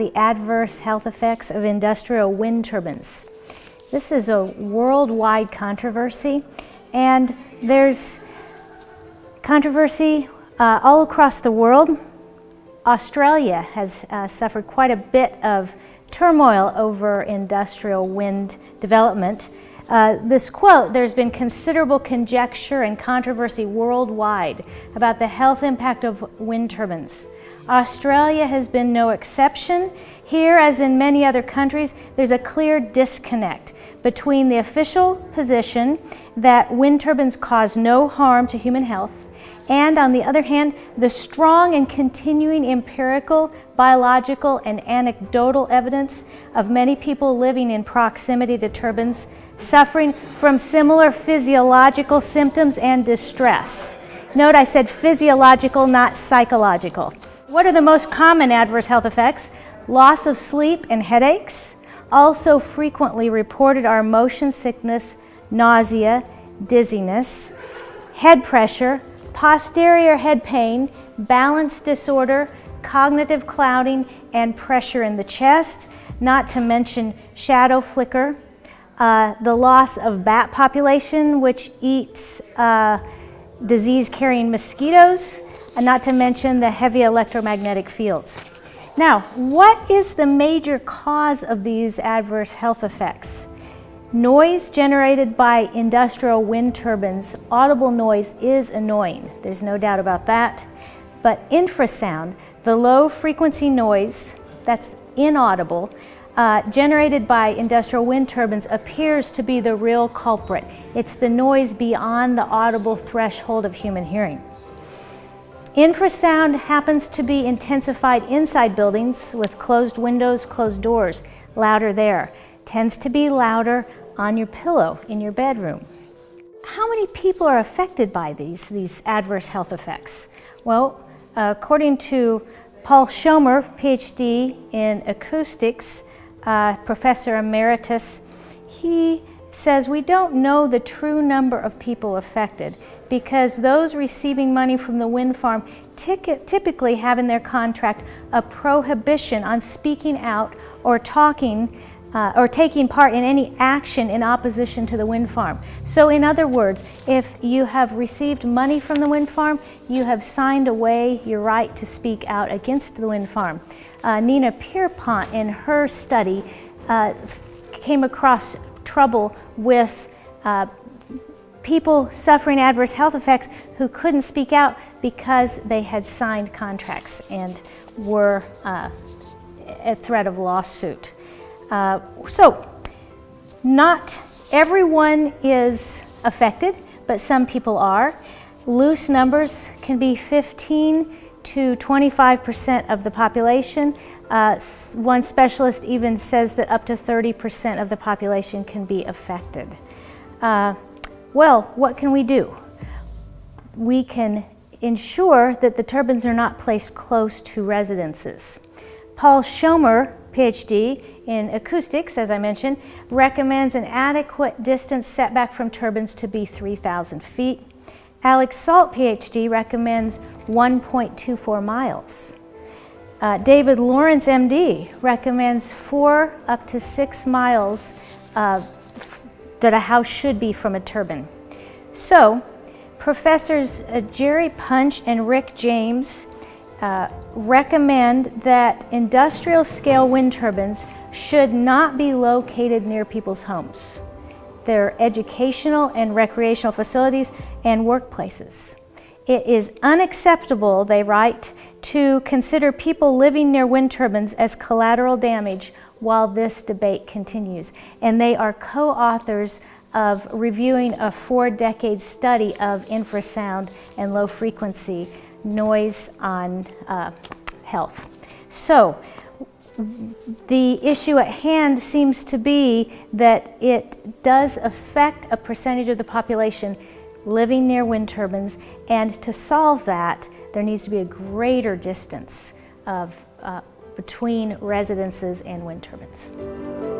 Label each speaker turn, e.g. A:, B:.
A: the adverse health effects of industrial wind turbines. This is a worldwide controversy, and there's controversy all across the world. Australia has suffered quite a bit of turmoil over industrial wind development. This quote, "There's been considerable conjecture and controversy worldwide about the health impact of wind turbines. Australia has been no exception. Here, as in many other countries, there's a clear disconnect between the official position that wind turbines cause no harm to human health, and on the other hand, the strong and continuing empirical, biological, and anecdotal evidence of many people living in proximity to turbines suffering from similar physiological symptoms and distress." Note I said physiological, not psychological. What are the most common adverse health effects? Loss of sleep and headaches. Also frequently reported are motion sickness, nausea, dizziness, head pressure, posterior head pain, balance disorder, cognitive clouding, and pressure in the chest, not to mention shadow flicker, the loss of bat population, which eats disease-carrying mosquitoes, and not to mention the heavy electromagnetic fields. Now, what is the major cause of these adverse health effects? Noise generated by industrial wind turbines. Audible noise is annoying, there's no doubt about that. But infrasound, the low frequency noise that's inaudible, generated by industrial wind turbines, appears to be the real culprit. It's the noise beyond the audible threshold of human hearing. Infrasound happens to be intensified inside buildings with closed windows, closed doors, louder there. Tends to be louder on your pillow in your bedroom. How many people are affected by these adverse health effects? Well, according to Paul Schomer, PhD in acoustics, Professor Emeritus, he says we don't know the true number of people affected because those receiving money from the wind farm typically have in their contract a prohibition on speaking out or talking or taking part in any action in opposition to the wind farm. So in other words, if you have received money from the wind farm, you have signed away your right to speak out against the wind farm. Nina Pierpont, in her study, came across trouble with people suffering adverse health effects who couldn't speak out because they had signed contracts and were at threat of lawsuit. So, not everyone is affected, but some people are. Loose numbers can be 15 to 25% of the population. One specialist even says that up to 30% of the population can be affected. Well, what can we do? We can ensure that the turbines are not placed close to residences. Paul Schomer, PhD in acoustics, as I mentioned, recommends an adequate distance setback from turbines to be 3,000 feet. Alex Salt, PhD, recommends 1.24 miles. David Lawrence, MD, recommends 4 up to 6 miles that a house should be from a turbine. So, Professors Jerry Punch and Rick James recommend that industrial scale wind turbines should not be located near people's homes, their educational and recreational facilities, and workplaces. It is unacceptable, they write, to consider people living near wind turbines as collateral damage while this debate continues. And they are co-authors of reviewing a 4-decade study of infrasound and low frequency noise on health. So the issue at hand seems to be that it does affect a percentage of the population living near wind turbines, and to solve that, there needs to be a greater distance between residences and wind turbines.